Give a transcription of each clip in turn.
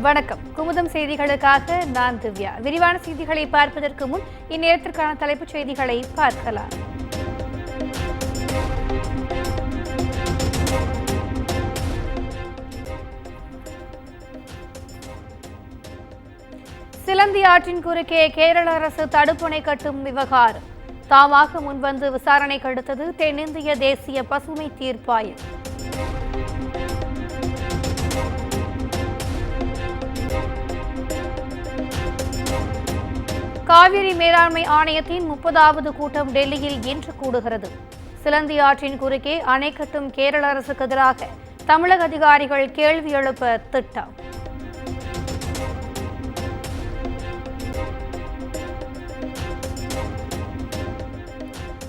வணக்கம். குமுதம் செய்திகளுக்காக நான் திவ்யா. விரிவான செய்திகளை பார்ப்பதற்கு முன் இந்நேரத்திற்கான தலைப்புச் செய்திகளை பார்க்கலாம். சிலந்தி ஆற்றின் குறுக்கே கேரள அரசு தடுப்பணை கட்டும் விவகாரம் தாமாக முன்வந்து விசாரணைக்கு அடுத்தது தென்னிந்திய தேசிய பசுமை தீர்ப்பாயம். காவிரி மேலாண்மை ஆணையத்தின் 30வது கூட்டம் டெல்லியில் இன்று கூடுகிறது. சிலந்தி ஆற்றின் குறுக்கே அணை கட்டும் கேரள அரசுக்கு எதிராக தமிழக அதிகாரிகள் கேள்வி எழுப்ப திட்டம்.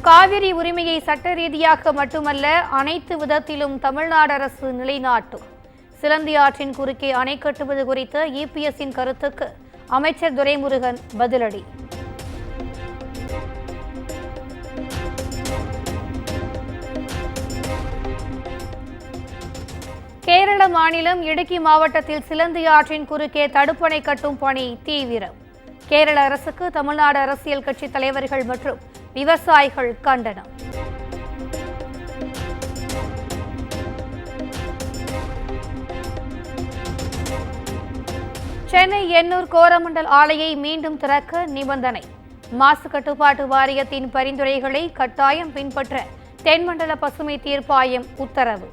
காவிரி உரிமையை சட்ட ரீதியாக மட்டுமல்ல அனைத்து விதத்திலும் தமிழ்நாடு அரசு நிலைநாட்டும். சிலந்தி ஆற்றின் குறுக்கே அணை கட்டுவது குறித்த இபிஎஸ்ஸின் கருத்துக்கு அமைச்சர் துரைமுருகன் பதிலடி. கேரள மாநிலம் இடுக்கி மாவட்டத்தில் சிலந்தி ஆற்றின் குறுக்கே தடுப்பணை கட்டும் பணி தீவிரம். கேரள அரசுக்கு தமிழ்நாடு அரசியல் கட்சி தலைவர்கள் மற்றும் விவசாயிகள் கண்டனம். சென்னை எண்ணூர் கோரமண்டல் ஆலையை மீண்டும் திறக்க நிபந்தனை. மாசு கட்டுப்பாட்டு வாரியத்தின் பரிந்துரைகளை கட்டாயம் பின்பற்ற தென்மண்டல பசுமை தீர்ப்பாயம் உத்தரவு.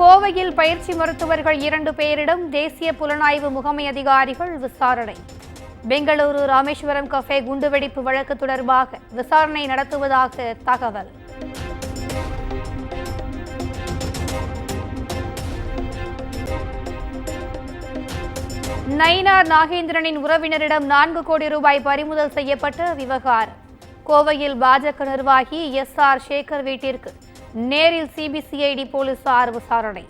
கோவையில் பயிற்சி மருத்துவர்கள் 2 பேரிடம் தேசிய புலனாய்வு முகமை அதிகாரிகள் விசாரணை. பெங்களூரு ராமேஸ்வரம் கஃபே குண்டுவெடிப்பு வழக்கு தொடர்பாக விசாரணை நடத்துவதாக தகவல். நயினார் நாகேந்திரனின் உறவினரிடம் 4 கோடி ரூபாய் பறிமுதல் செய்யப்பட்ட விவகாரம். கோவையில் பாஜக நிர்வாகி SR சேகர் வீட்டிற்கு நேரில் சிபிசிஐடி போலீசார் விசாரணை.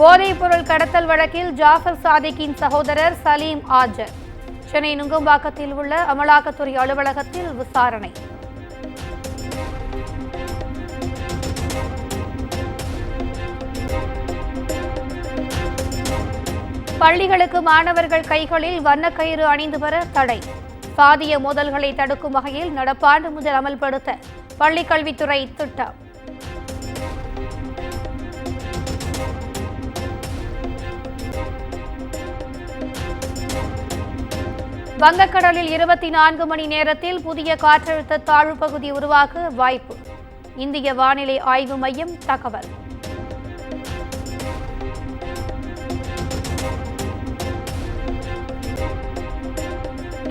போதைப் பொருள் கடத்தல் வழக்கில் ஜாஃபர் சாதிக்கின் சகோதரர் சலீம் ஆஜர். சென்னை நுங்கம்பாக்கத்தில் உள்ள அமலாக்கத்துறை அலுவலகத்தில் விசாரணை. பள்ளிகளுக்கு மாணவர்கள் கைகளில் வண்ணக்கயிறு அணிந்து வர தடை. சாதிய மோதல்களை தடுக்கும் வகையில் நடப்பாண்டு முதல் அமல்படுத்த பள்ளிக் கல்வித்துறை திட்டம். வங்கக்கடலில் 24 மணி நேரத்தில் புதிய காற்றழுத்த தாழ்வு பகுதி உருவாக வாய்ப்பு. இந்திய வானிலை ஆய்வு மையம் தகவல்.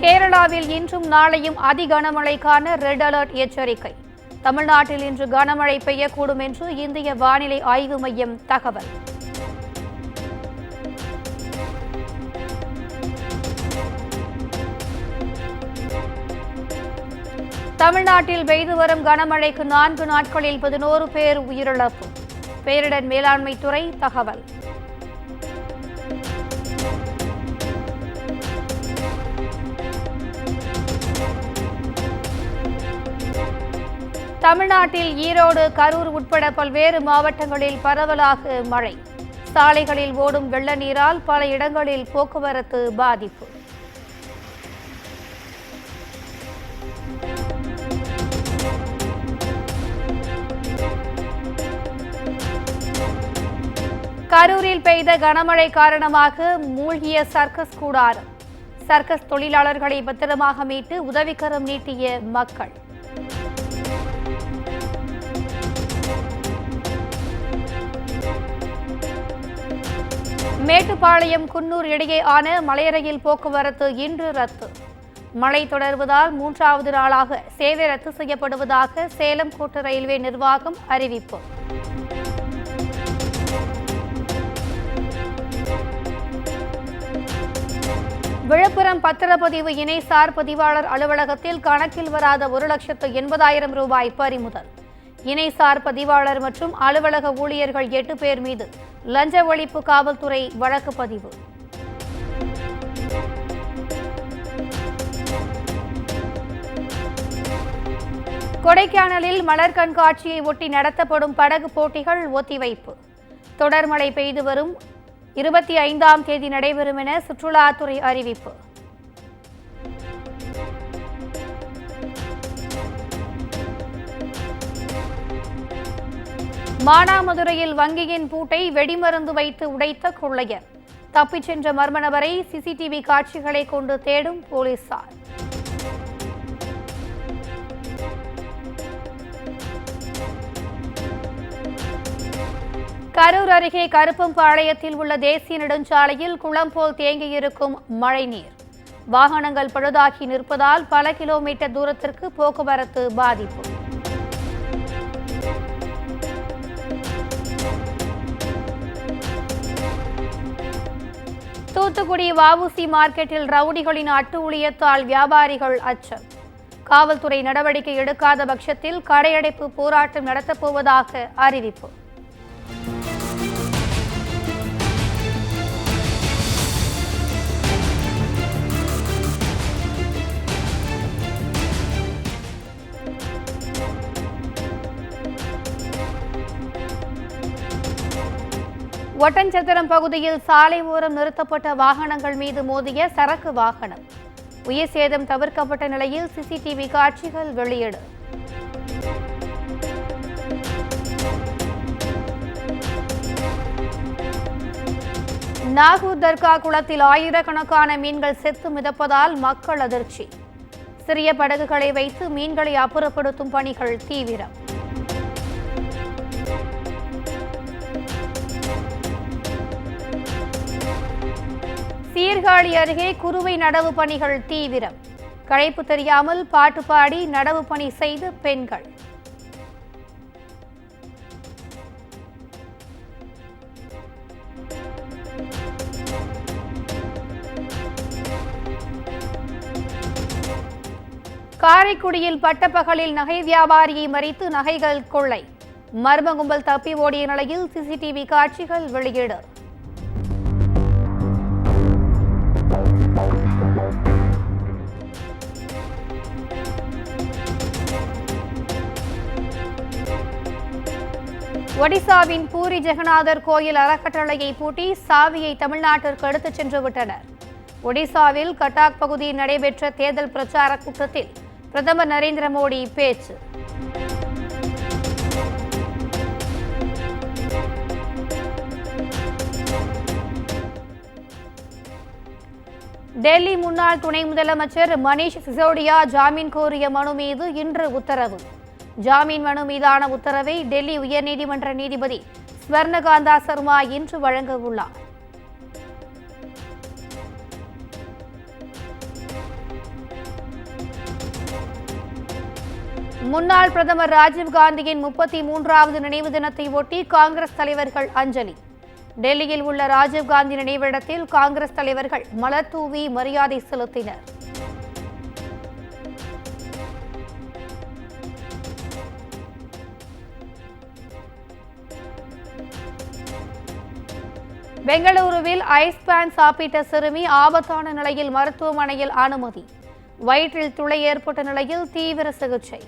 கேரளாவில் இன்றும் நாளையும் அதி கனமழைக்கான ரெட் அலர்ட் எச்சரிக்கை. தமிழ்நாட்டில் இன்று கனமழை பெய்யக்கூடும் என்று இந்திய வானிலை ஆய்வு மையம் தகவல். தமிழ்நாட்டில் பெய்து வரும் கனமழைக்கு 4 நாட்களில் 11 பேர் உயிரிழப்பு. பேரிடர் மேலாண்மை துறை தகவல். தமிழ்நாட்டில் ஈரோடு, கரூர் உட்பட பல்வேறு மாவட்டங்களில் பரவலாக மழை. சாலைகளில் ஓடும் வெள்ள நீரால் பல இடங்களில் போக்குவரத்து பாதிப்பு. கரூரில் பெய்த கனமழை காரணமாக மூழ்கிய சர்க்கஸ் கூடாரம். சர்க்கஸ் தொழிலாளர்களை பத்திரமாக மீட்டு உதவிக்கரம் நீட்டிய மக்கள். மேட்டுப்பாளையம் குன்னூர் இடையேயான மலைரயில் போக்குவரத்து இன்று ரத்து. மழை தொடர்வதால் 3வது நாளாக சேவை ரத்து செய்யப்படுவதாக சேலம் கோட்ட ரயில்வே நிர்வாகம் அறிவிப்பு. விழுப்புரம் பத்திரப்பதிவு இணைசார் பதிவாளர் அலுவலகத்தில் கணக்கில் வராத 1,80,000 ரூபாய் பறிமுதல். இணைசார் பதிவாளர் மற்றும் அலுவலக ஊழியர்கள் 8 பேர் மீது லஞ்ச ஒழிப்பு காவல்துறை வழக்கு பதிவு. கொடைக்கானலில் மலர் கண்காட்சியை ஒட்டி நடத்தப்படும் படகு போட்டிகள் ஒத்திவைப்பு. தொடர் மழை பெய்து வரும் 25ஆம் தேதி நடைபெறும் என சுற்றுலாத்துறை அறிவிப்பு. மானாமதுரையில் வங்கியின் பூட்டை வெடிமருந்து வைத்து உடைத்த கொள்ளையர். தப்பிச் சென்ற மர்ம நபரை சிசிடிவி காட்சிகளை கொண்டு தேடும் போலீசார். கரூர் அருகே கருப்பம்பாளையத்தில் உள்ள தேசிய நெடுஞ்சாலையில் குளம் போல் தேங்கியிருக்கும் மழைநீர். வாகனங்கள் பழுதாகி நிற்பதால் பல கிலோமீட்டர் தூரத்திற்கு போக்குவரத்து பாதிப்பு. தூத்துக்குடி வஉசி மார்க்கெட்டில் ரவுடிகளின் அட்டூழியத்தால் வியாபாரிகள் அச்சம். காவல்துறை நடவடிக்கை எடுக்காத பட்சத்தில் கடையடைப்பு போராட்டம் நடத்தப்போவதாக அறிவிப்பு. ஒட்டன்சத்திரம் பகுதியில் சாலை ஓரம் நிறுத்தப்பட்ட வாகனங்கள் மீது மோதிய சரக்கு வாகனம். உயிர் சேதம் தவிர்க்கப்பட்ட நிலையில் சிசிடிவி காட்சிகள் வெளியீடு. நாகூர் தர்கா குளத்தில் ஆயிரக்கணக்கான மீன்கள் செத்து மிதப்பதால் மக்கள் அதிர்ச்சி. சிறிய படகுகளை வைத்து மீன்களை அப்புறப்படுத்தும் பணிகள் தீவிரம். சீர்காழி அருகே குறுவை நடவு பணிகள் தீவிரம். களைப்பு தெரியாமல் பாட்டு பாடி நடவு பணி செய்த பெண்கள். காரைக்குடியில் பட்டப்பகலில் நகை வியாபாரியை மறித்து நகைகள் கொள்ளை. மர்ம கும்பல் தப்பி ஓடிய நிலையில் சிசிடிவி காட்சிகள் வெளியீடு. ஒடிசாவின் பூரி ஜெகநாதர் கோயில் அறக்கட்டளையை பூட்டி சாவியை தமிழ்நாட்டிற்கு எடுத்துச் சென்று விட்டனர். ஒடிசாவில் கட்டாக் பகுதியில் நடைபெற்ற தேர்தல் பிரச்சார கூட்டத்தில் பிரதமர் நரேந்திர மோடி பேச்சு. டெல்லி முன்னாள் துணை முதலமைச்சர் மணீஷ் சிசோடியா ஜாமீன் கோரிய மனு மீது இன்று உத்தரவு. ஜாமீன் மனு மீதான உத்தரவை டெல்லி உயர்நீதிமன்ற நீதிபதி ஸ்வர்ணகாந்தா சர்மா இன்று வழங்க உள்ளார். முன்னாள் பிரதமர் ராஜீவ்காந்தியின் 33வது நினைவு தினத்தை ஒட்டி காங்கிரஸ் தலைவர்கள் அஞ்சலி. டெல்லியில் உள்ள ராஜீவ்காந்தி நினைவிடத்தில் காங்கிரஸ் தலைவர்கள் மலர் தூவி மரியாதை செலுத்தினர். பெங்களூருவில் ஐஸ் பேன் சாப்பிட்ட சிறுமி ஆபத்தான நிலையில் மருத்துவமனையில் அனுமதி. வயிற்றில் துளை ஏற்பட்ட நிலையில் தீவிர சிகிச்சை.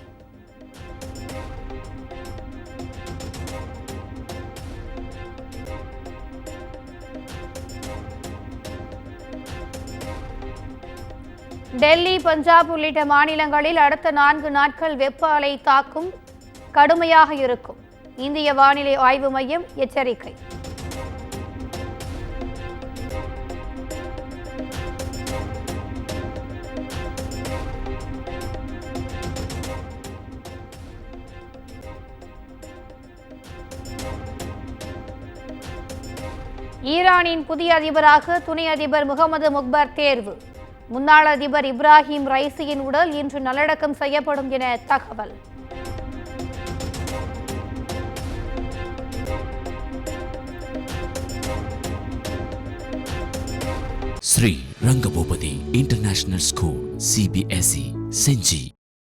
டெல்லி, பஞ்சாப் உள்ளிட்ட மாநிலங்களில் அடுத்த 4 நாட்கள் வெப்ப அலை தாக்கும் கடுமையாக இருக்கும். இந்திய வானிலை ஆய்வு மையம் எச்சரிக்கை. ஈரானின் புதிய அதிபராக துணை அதிபர் முகமது முக்பர் தேர்வு. முன்னாள் அதிபர் இப்ராஹிம் ரைசியின் உடல் இன்று நல்லடக்கம் செய்யப்படும் என தகவல். Sri Rangabhupathi international school, CBSE, செஞ்சி.